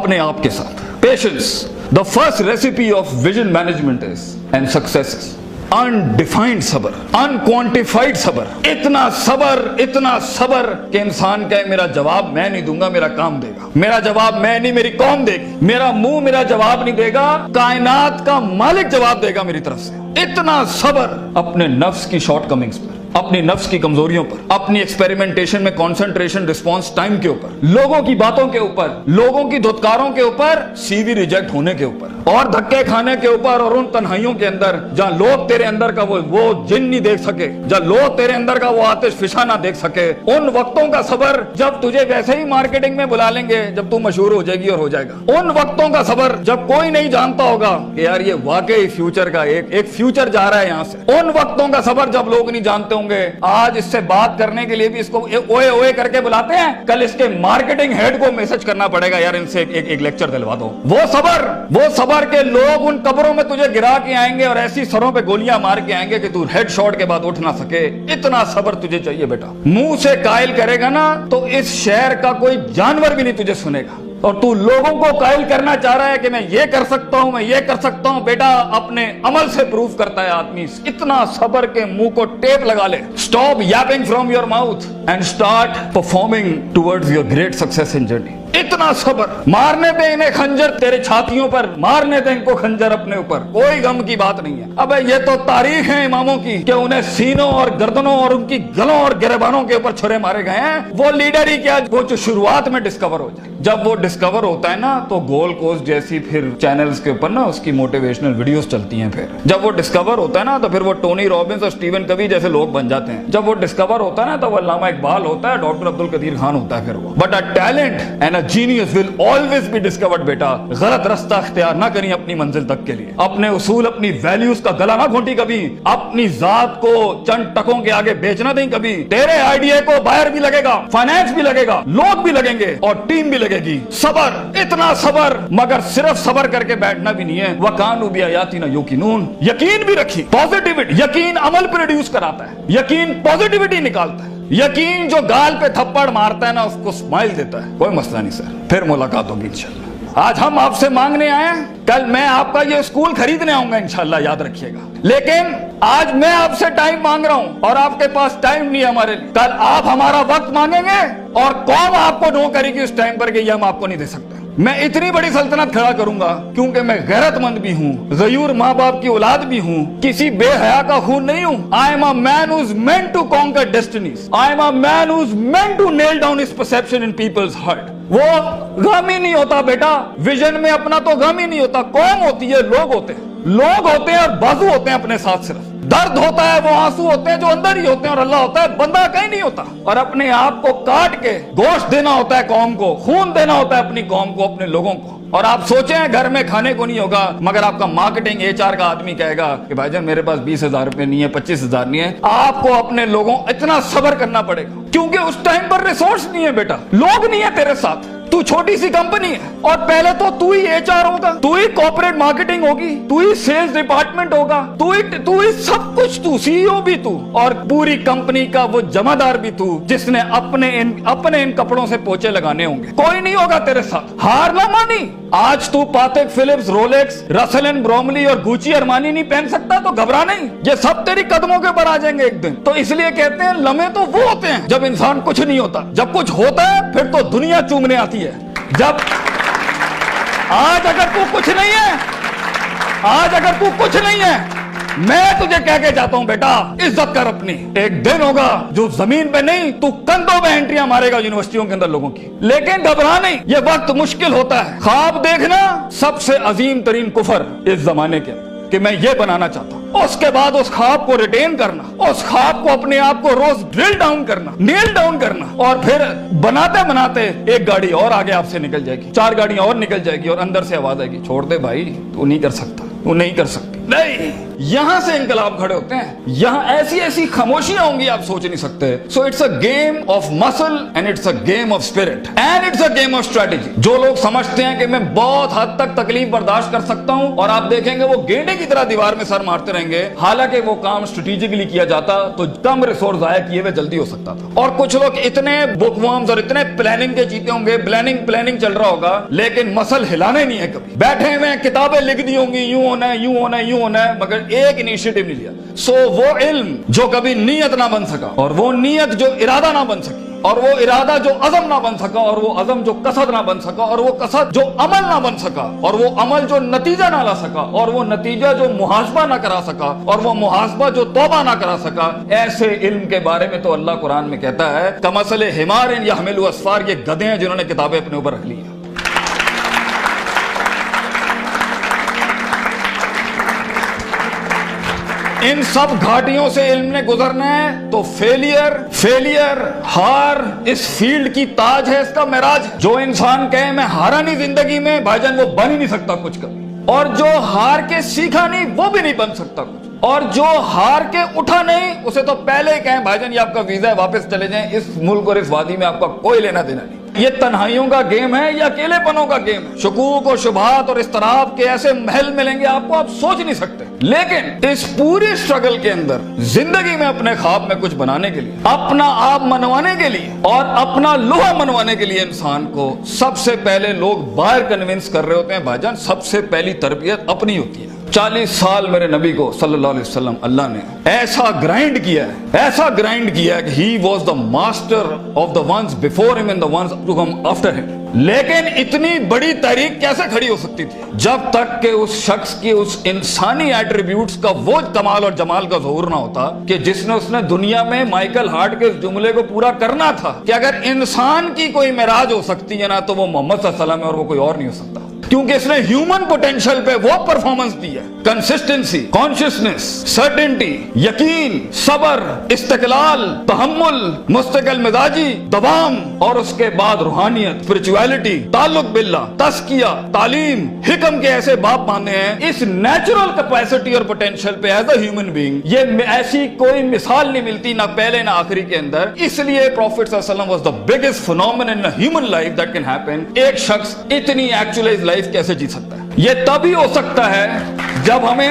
अपने आप के साथ। Patience, the first recipe of vision management is and success is undefined सबर, अनक्वांटिफाइड सबर। इतना सबर कि इंसान कहे मेरा जवाब मैं नहीं दूंगा, मेरा काम देगा। मेरा जवाब मैं नहीं, मेरी कौम देगी। मेरा मुंह मेरा जवाब नहीं देगा, कायनात का मालिक जवाब देगा मेरी तरफ से। इतना सबर अपने नफ्स की शॉर्टकमिंग्स पर, अपनी नफ्स की कमजोरियों पर, अपनी एक्सपेरिमेंटेशन में कंसंट्रेशन रिस्पांस टाइम के ऊपर, लोगों की बातों के ऊपर, लोगों की धुतकारों के ऊपर, सीवी रिजेक्ट होने के ऊपर और धक्के खाने के ऊपर, और उन तन्हाइयों के अंदर जहां लोग तेरे अंदर का वो जिन नहीं देख सके, जहां लोग तेरे अंदर का वो आतिश फिशा ना देख सके, उन वक्तों का सबर जब तुझे वैसे ही मार्केटिंग में बुला लेंगे जब तू मशहूर हो जाएगी और हो जाएगा। उन वक्तों का सबर जब कोई नहीं जानता होगा कि यार ये वाकई फ्यूचर का एक फ्यूचर जा रहा है यहां से। उन वक्तों का सबर जब लोग नहीं जानते होंगे। आज इससे बात करने के लिए भी इसको ओए ओए करके बुलाते हैं, कल इसके मार्केटिंग हेड को मैसेज करना पड़ेगा यार इनसे एक लेक्चर दिलवा दो। वो सबर के लोग उन कब्रों में तुझे गिरा के आएंगे और ऐसी सरों पे गोलियां मार के आएंगे कि तू हेड शॉट के बाद उठ ना सके। इतना सबर तुझे चाहिए बेटा। मुंह से कायल करेगा ना तो इस शहर का कोई जानवर भी नहीं तुझे सुनेगा, और तू लोगों को कायल करना चाह रहा है कि मैं ये कर सकता हूं, मैं ये कर सकता हूं। बेटा अपने अमल से प्रूव करता है आदमी। इतना सबर के मुंह को टेप लगा ले। Stop Yaping from your mouth and start performing towards your great success in journey. इतना सबर। मारने दे इन्हें खंजर तेरे छातियों पर, मारने दे इनको खंजर अपने ऊपर, कोई गम की बात नहीं है। अबे ये तो तारीख है इमामों की कि उन्हें सीनों और गर्दनों और उनकी गलों और गिरबानों के ऊपर छुरे मारे गए हैं। वो लीडर ही क्या, वो जो शुरुआत में डिस्कवर हो जाए। जब वो डिस्कवर होता है ना तो गोल्ड कोस्ट जैसी फिर चैनल्स के ऊपर ना उसकी मोटिवेशनल वीडियोस चलती हैं। फिर जब वो डिस्कवर होता है ना तो फिर वो टोनी रॉबिन्स और स्टीवन कवी जैसे लोग बन जाते हैं। जब वो डिस्कवर होता है ना तो वो अल्लामा इकबाल होता है, डॉक्टर अब्दुल कदीर खान होता है फिर वो। But a talent and a genius will always be discovered. बेटा गलत रास्ता इख्तियार ना करिए अपनी मंजिल तक के लिए। अपने उसूल, अपनी वैल्यूज का गला ना घोंटी कभी। अपनी जात को चंद टकों के आगे बेचना नहीं कभी। तेरे आइडिया को बायर भी लगेगा, फाइनेंस भी लगेगा, लोग भी लगेंगे और टीम भी लगेगी। सबर, इतना सबर, मगर सिर्फ सबर करके बैठना भी नहीं है। वकानु बिआयातिना युकिनून, यकीन भी रखी। पॉजिटिविटी, यकीन अमल प्रोड्यूस कराता है, यकीन पॉजिटिविटी निकालता है। यकीन जो गाल पे थप्पड़ मारता है ना उसको स्माइल देता है। कोई मसला नहीं सर, फिर मुलाकात होगी इंशाल्लाह। आज हम आपसे मांगने आए हैं, कल मैं आपका ये स्कूल खरीदने आऊंगा इंशाल्लाह, याद रखिएगा। लेकिन आज मैं आपसे टाइम मांग रहा हूं और आपके पास टाइम नहीं है हमारे लिए। कल आप हमारा वक्त मांगेंगे और कौन आपको नो करेगी उस टाइम पर कि ये हम आपको नहीं दे सकते। मैं इतनी बड़ी सल्तनत खड़ा करूंगा क्योंकि मैं गैरतमंद भी हूँ, गयूर माँ बाप की औलाद भी हूँ, किसी बेहया का खून नहीं हूँ। I am a man who is meant to conquer destinies. I am a man who is meant to nail down his perception in people's heart. वो गम ही नहीं होता बेटा, विजन में अपना तो गम ही नहीं होता। कौम होती है, लोग होते हैं, लोग होते हैं और बाजू होते हैं अपने साथ। सिर्फ दर्द होता है, वो आंसू होते हैं जो अंदर ही होते हैं, और अल्लाह होता है, बंदा कहीं नहीं होता। और अपने आप को काट के गोश्त देना होता है कौम को, खून देना होता है अपनी कौम को, अपने लोगों को। और आप सोचें घर में खाने को नहीं होगा, मगर आपका मार्केटिंग HR का आदमी कहेगा कि भाईजान मेरे पास 20,000 रुपए नहीं है, 25,000 नहीं है। आपको अपने लोगों इतना सब्र करना पड़ेगा क्योंकि उस टाइम पर रिसोर्स नहीं है बेटा, लोग नहीं है तेरे साथ। तू छोटी सी कंपनी है और पहले तो तू ही HR होगा, तू ही कॉर्पोरेट मार्केटिंग होगी, तू ही सेल्स डिपार्टमेंट होगा, तू ही सब कुछ, तू CEO भी तू और पूरी कंपनी का वो जमादार भी तू, जिसने अपने इन कपड़ों से पोछे लगाने होंगे। कोई नहीं होगा तेरे साथ। हार ना मानी। आज तू पातेक Philips, Rolex, Russell and Bromley और गुची अरमानी नहीं पहन सकता तो घबरा नहीं, ये सब तेरी कदमों के ऊपर आ जाएंगे एक दिन। तो इसलिए कहते हैं लम्हे तो वो होते हैं जब इंसान कुछ नहीं होता, जब कुछ होता है फिर तो दुनिया चूमने आती है। जब आज अगर तू कुछ नहीं है, मैं तुझे कह के जाता हूं बेटा, इज्जत कर अपनी। एक दिन होगा जो जमीन पे नहीं, तू कंधों में एंट्रियां मारेगा यूनिवर्सिटियों के अंदर लोगों की। लेकिन घबरा नहीं, ये वक्त मुश्किल होता है। ख्वाब देखना सबसे अजीम तरीन कुफर इस जमाने के कि मैं ये बनाना चाहता हूं। उसके बाद उस ख्वाब को रिटेन करना, उस ख्वाब को अपने आप को रोज ड्रिल डाउन करना, नेल डाउन करना, और फिर बनाते बनाते एक गाड़ी और आगे आपसे निकल जाएगी, 4 गाड़ियां और निकल जाएगी और अंदर से आवाज आएगी, छोड़ दे भाई, तू नहीं कर सकता, तू नहीं कर सकती। नहीं, یہاں سے انقلاب کھڑے ہوتے ہیں. یہاں ایسی ایسی خاموشیاں ہوں گی آپ سوچ نہیں سکتے. So it's a game of muscle and it's a game of spirit and it's a game of strategy. جو لوگ سمجھتے ہیں کہ میں بہت حد تک تکلیف برداشت کر سکتا ہوں, اور آپ دیکھیں گے وہ گینڈے کی طرح دیوار میں سر مارتے رہیں گے, حالانکہ وہ کام اسٹریٹجکلی کیا جاتا تو کم ریسورس ضائع کیے ہوئے جلدی ہو سکتا تھا. اور کچھ لوگ اتنے بک ورمز اور اتنے پلاننگ کے جیتے ہوں گے, پلاننگ چل رہا ہوگا, لیکن مسل ہلانا نہیں ہے. کبھی بیٹھے ہوئے کتابیں لکھ دی ہوں گی, یوں ہونا ہے, یوں ہونا ہے, یوں ہونا ہے, مگر ایک انیشیٹو نہیں لیا. سو وہ علم جو کبھی نیت نہ بن سکا, اور وہ نیت جو ارادہ نہ بن سکی, اور وہ ارادہ جو عزم نہ بن سکا, اور وہ عزم جو قصد نہ بن سکا, اور وہ قصد جو عمل نہ بن سکا, اور وہ عمل جو نتیجہ نہ لا سکا, اور وہ نتیجہ جو محاسبہ نہ کرا سکا, اور وہ محاسبہ جو توبہ نہ کرا سکا, ایسے علم کے بارے میں تو اللہ قرآن میں کہتا ہے کمثل حمار یحمل اسفار, یہ گدھے ہیں جنہوں نے کتابیں اپنے اوپر رکھ لی ہیں. ان سب گھاٹیوں سے علم نے گزرنا ہے تو فیلئر ہار اس فیلڈ کی تاج ہے, اس کا معراج. جو انسان کہے میں ہارا نہیں زندگی میں, بھائی جان وہ بن ہی نہیں سکتا کچھ کبھی. اور جو ہار کے سیکھا نہیں وہ بھی نہیں بن سکتا کچھ. اور جو ہار کے اٹھا نہیں اسے تو پہلے ہی کہیں بھائی جان یہ آپ کا ویزا ہے, واپس چلے جائیں, اس ملک اور اس وادی میں آپ کا کوئی لینا دینا نہیں. یہ تنہائیوں کا گیم ہے یا اکیلے پنوں کا گیم ہے. شکوک اور شبہات اور اضطراب کے ایسے محل ملیں گے آپ کو, آپ سوچ نہیں سکتے. لیکن اس پوری اسٹرگل کے اندر زندگی میں اپنے خواب میں کچھ بنانے کے لیے, اپنا آپ منوانے کے لیے, اور اپنا لوہا منوانے کے لیے انسان کو سب سے پہلے لوگ باہر کنونس کر رہے ہوتے ہیں. بھائی جان سب سے پہلی تربیت اپنی ہوتی ہے. 40 سال میرے نبی کو صلی اللہ علیہ وسلم اللہ نے ایسا گرائنڈ کیا ہے کہ he was the master of the ones before him and the ones to come after him. لیکن اتنی بڑی تحریک کیسے کھڑی ہو سکتی تھی جب تک کہ اس شخص کی اس انسانی ایٹریبیوٹس کا وہ کمال اور جمال کا ظہور نہ ہوتا کہ جس نے اس نے دنیا میں مائیکل ہارٹ کے اس جملے کو پورا کرنا تھا کہ اگر انسان کی کوئی معراج ہو سکتی ہے نا تو وہ محمد صلی اللہ علیہ وسلم ہے, اور وہ کوئی اور نہیں ہو سکتا. کیونکہ اس نے ہیومن پوٹینشل پہ وہ پرفارمنس دی ہے, کنسسٹنسی, کانشیسنس, سرٹنٹی, یقین, صبر, استقلال, تحمل, مستقل مزاجی, دوام, اور اس کے بعد روحانیت, اسپرچویلٹی, تعلق باللہ, تزکیہ, تعلیم, حکم کے ایسے باب باندھے ہیں. اس نیچرل کیپیسٹی اور پوٹینشل پہ ایز اے ہیومن بینگ یہ ایسی کوئی مثال نہیں ملتی, نہ پہلے نہ آخری کے اندر. اس لیے پروفیٹ صلی اللہ علیہ وسلم was the biggest phenomenon in human life that can happen. ایک شخص اتنی ایکچوئلائز لائف کیسے جی سکتا ہے؟ یہ تبھی ہو سکتا ہے جب ہمیں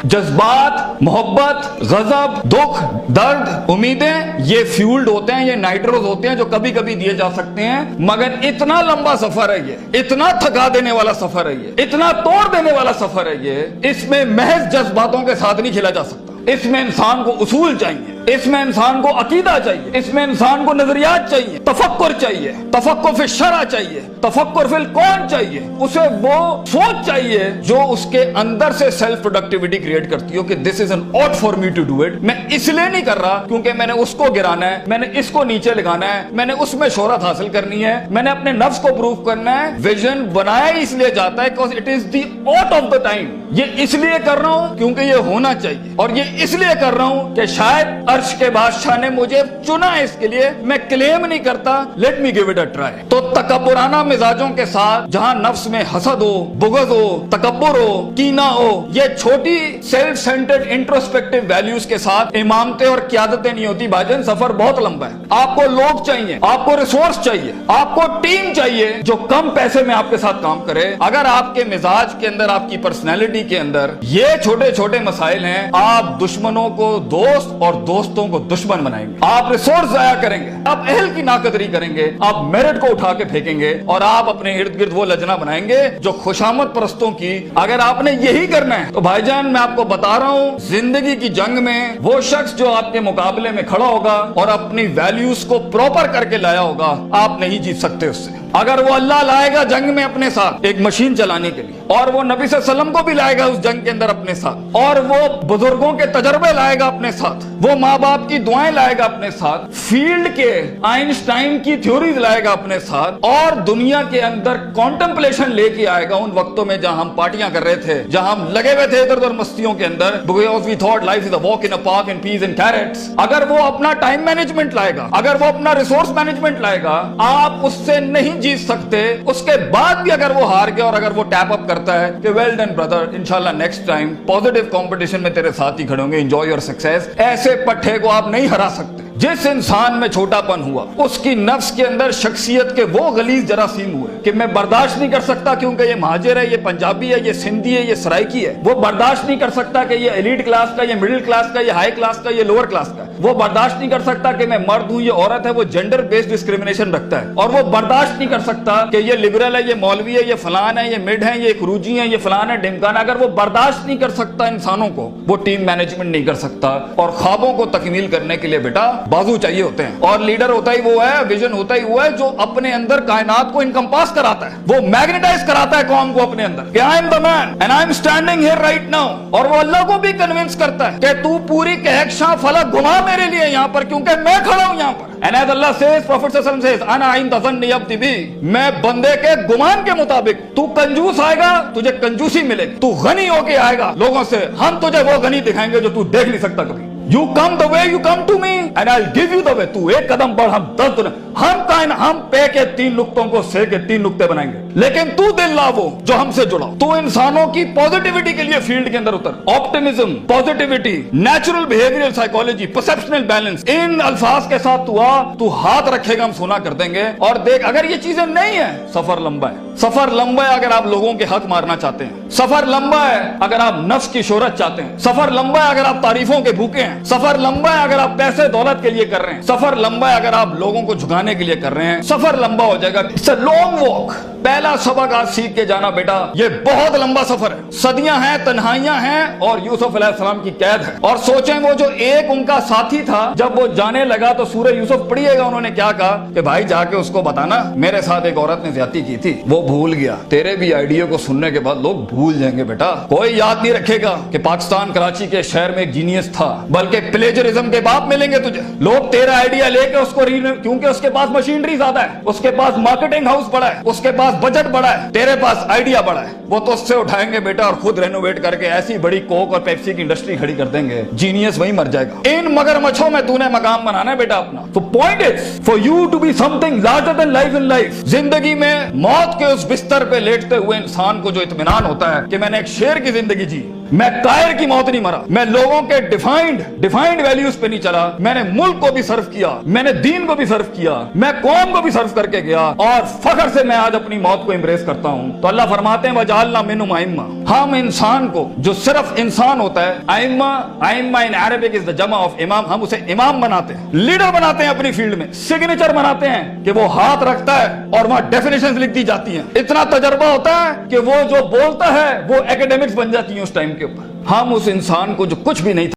جذبات, محبت, غضب, دکھ, درد, امیدیں یہ فیولڈ ہوتے ہیں, یہ نائٹروز ہوتے ہیں جو کبھی کبھی دیے جا سکتے ہیں. مگر اتنا لمبا سفر ہے یہ, اتنا تھکا دینے والا سفر ہے یہ, اتنا توڑ دینے والا سفر ہے یہ, اس میں محض جذباتوں کے ساتھ نہیں کھیلا جا سکتا. اس میں انسان کو اصول چاہیے, اس میں انسان کو عقیدہ چاہیے, اس میں انسان کو نظریات چاہیے, تفکر چاہیے, تفکر فی الشرع چاہیے, تفکر فی الکون چاہیے. اسے وہ سوچ چاہیے جو اس کے اندر سے سیلف پروڈکٹیوٹی کریٹ کرتی ہو کہ this is an ought for me to do it. میں اس لیے نہیں کر رہا کیونکہ میں نے اس کو گرانا ہے, میں نے اس کو نیچے لگانا ہے, میں نے اس میں شہرت حاصل کرنی ہے, میں نے اپنے نفس کو پروف کرنا ہے. ویژن بنایا اس لیے جاتا ہے because it is the ought of the time. یہ اس لیے کر رہا ہوں کیونکہ یہ ہونا چاہیے, اور یہ اس لیے کر رہا ہوں کہ شاید عرش کے بادشاہ نے مجھے چنا ہے اس کے لیے. میں کلیم نہیں کرتا, let me give it a try. تو تکبرانہ مزاجوں کے ساتھ جہاں نفس میں حسد ہو, بغض ہو, تکبر ہو, کینہ ہو, یہ چھوٹی سیلف سینٹرڈ انٹروسپیکٹیو ویلیوز کے ساتھ امامتیں اور قیادتیں نہیں ہوتی. بھاجن سفر بہت لمبا ہے. آپ کو لوگ چاہیے, آپ کو ریسورس چاہیے, آپ کو ٹیم چاہیے جو کم پیسے میں آپ کے ساتھ کام کرے. اگر آپ کے مزاج کے اندر, آپ کی پرسنالٹی کے اندر یہ چھوٹے چھوٹے مسائل ہیں, آپ دشمنوں کو دوست اور دوستوں کو دشمن بنائیں گے. آپ ریسورس ضائع کریں گے, آپ اہل کی ناقدری کریں گے, آپ میرٹ کو اٹھا کے پھینکیں گے, اور آپ اپنے ارد گرد وہ لجنا بنائیں گے جو خوشامد پرستوں کی. اگر آپ نے یہی کرنا ہے تو بھائی جان میں آپ کو بتا رہا ہوں, زندگی کی جنگ میں وہ شخص جو آپ کے مقابلے میں کھڑا ہوگا اور اپنی ویلیوز کو پراپر کر کے لایا ہوگا, آپ نہیں جیت سکتے اس سے. اگر وہ اللہ لائے گا جنگ میں اپنے ساتھ ایک مشین چلانے کے لیے, اور وہ نبی صلی اللہ علیہ وسلم کو بھی لائے گا اس جنگ کے اندر اپنے ساتھ, اور وہ بزرگوں کے تجربے لائے گا اپنے ساتھ, وہ ماں باپ کی دعائیں لائے گا اپنے ساتھ, فیلڈ کے آئنسٹائن کی تھیوریز لائے گا اپنے ساتھ, اور دنیا کے اندر کانٹمپلیشن لے کے آئے گا. ان وقتوں میں جہاں ہم پارٹیاں کر رہے تھے, جہاں ہم لگے ہوئے تھے ادھر ادھر مستیوں کے اندر, because we thought life is a walk in a park and peas and carrots. اگر وہ اپنا ٹائم مینجمنٹ لائے گا, اگر وہ اپنا ریسورس مینجمنٹ لائے گا, آپ اس سے نہیں जीत सकते, उसके बाद भी अगर वो हार गया और अगर वो टैप अप करता है कि वेल डन ब्रदर, इंशाल्लाह नेक्स्ट टाइम पॉजिटिव कंपटीशन में तेरे साथ ही खड़े होंगे, एंजॉय योर सक्सेस, ऐसे पट्टे को आप नहीं हरा सकते। जिस इंसान में छोटापन हुआ उसकी नफ्स के अंदर शख्सियत के वो गलीज जरासीम हुए कि मैं बर्दाश्त नहीं कर सकता क्योंकि ये महाजिर है, ये पंजाबी है, ये सिंधी है, ये सराइकी है। वो बर्दाश्त नहीं कर सकता कि ये एलीट क्लास का, ये मिडिल क्लास का, ये हाई क्लास का, ये लोअर क्लास का। वो बर्दाश्त नहीं कर सकता कि मैं मर्द हूं, ये औरत है। वो जेंडर बेस्ड डिस्क्रिमिनेशन रखता है। और वो बर्दाश्त नहीं कर सकता कि ये लिबरल है, ये मौलवी है, ये फलान है, ये मिड है, ये खरूजी है, ये फलान है, ढिमकाना। अगर वो बर्दाश्त नहीं कर सकता इंसानों को, वो टीम मैनेजमेंट नहीं कर सकता। और ख्वाबों को तकमील करने के लिए बेटा बाजू चाहिए होते हैं। और लीडर होता ही वो है, विजन होता ही वो है जो अपने अंदर कायनात को इनकम्पास कराता है, वो मैग्नेटाइज कराता है कौम को अपने अंदर कि I am the man and I am standing here right now. और वो अल्लाह को भी कन्विंस करता है कि तू पूरी कहकशां फलक घुमा मेरे लिए यहाँ पर, क्योंकि मैं खड़ा हूं यहाँ पर। And as Allah says, Prophet sallallahu alaihi wasallam says, "Ana inda dhanni abdi bi." मैं बंदे के गुमान के मुताबिक, तू कंजूस आएगा तुझे कंजूसी मिलेगी, तू गनी होके आएगा लोगों से, हम तुझे वो गनी दिखाएंगे जो तू देख नहीं सकता कभी। You come the way you come to me and I'll give you the way. तू एक कदम बढ़, हम 10 दुनिया, हम पे के 3 नुक्तों को से के 3 नुक्ते बनाएंगे, लेकिन तू दिल ला वो जो हमसे जुड़ा। तू इंसानों की पॉजिटिविटी के लिए फील्ड के अंदर उतर। Optimism, positivity, natural behavioural psychology, perceptional balance, इन अल्फाज के साथ तू आ, तू हाथ रखेगा हम सोना कर देंगे। और देख, अगर ये चीजें नहीं है, सफर लंबा है। सफर लंबा है अगर आप लोगों के हक मारना चाहते हैं। सफर लंबा है अगर आप नफ्स की शोहरत चाहते हैं। सफर लंबा है अगर आप तारीफों के भूखे हैं। सफर लंबा है अगर आप पैसे दौलत के लिए कर रहे हैं। सफर लंबा है अगर आप लोगों को झुकाने के लिए कर रहे हैं। सफर लंबा हो जाएगा। It's a long walk. पहला सबक आज सीख के जाना बेटा, ये बहुत लंबा सफर है। सदियां हैं, तन्हाइयां हैं और यूसुफ अलैहिस्सलाम की कैद है। और सोचें वो जो एक उनका साथी था, जब वो जाने लगा तो सूरह यूसुफ पढ़िएगा, उन्होंने क्या कहा कि भाई जाके उसको बताना मेरे साथ एक औरत ने ज्यादती की थी। वो भूल गया। तेरे भी आइडिया को सुनने के बाद लोग भूल जाएंगे बेटा। कोई याद नहीं रखेगा कि पाकिस्तान कराची के शहर में एक जीनियस था, बल्कि प्लेजरिज्म के बाप मिलेंगे तुझे। लोग तेरा आइडिया लेके उसको क्योंकि उसके पास मशीनरी ज्यादा है, उसके पास मार्केटिंग हाउस बड़ा है, उसके पास बजट बड़ा है, तेरे पास आइडिया बड़ा है, वो तो उससे उठाएंगे बेटा और खुद रेनोवेट करके ऐसी बड़ी कोक और पेप्सी की इंडस्ट्री खड़ी कर देंगे। जीनियस वहीं मर जाएगा। इन मगरमच्छों में तूने मकाम बनाना है बेटा अपना। तो point is for you to be something larger than life in life. जिंदगी में मौत के उस बिस्तर पे लेटते हुए इंसान को जो इत्मीनान होता है कि मैंने एक शेर की जिंदगी जी, मैं कायर की मौत नहीं मरा, मैं लोगों के डिफाइंड वैल्यूज पे नहीं चला, मैंने मुल्क को भी सर्व किया, मैंने दीन को भी सर्व किया, मैं कौम को भी सर्व करके गया और फख्र से मैं आज अपनी मौत को एम्ब्रेस करता हूं। तो अल्लाह फरमाते हैं वजअलना मिनहुम अइम्मा। हम इंसान को जो सिर्फ इंसान होता है, अइम्मा इन अरबिक इज द जमा ऑफ इमाम, हम उसे इमाम बनाते हैं, लीडर बनाते हैं अपनी फील्ड में, सिग्नेचर बनाते हैं कि वो हाथ रखता है और वहां डेफिनेशंस लिख दी जाती हैं। इतना तजर्बा होता है कि वो जो बोलता है वो एकेडमिक्स बन जाती है उस टाइम के ऊपर। हम उस इंसान को जो कुछ भी नहीं था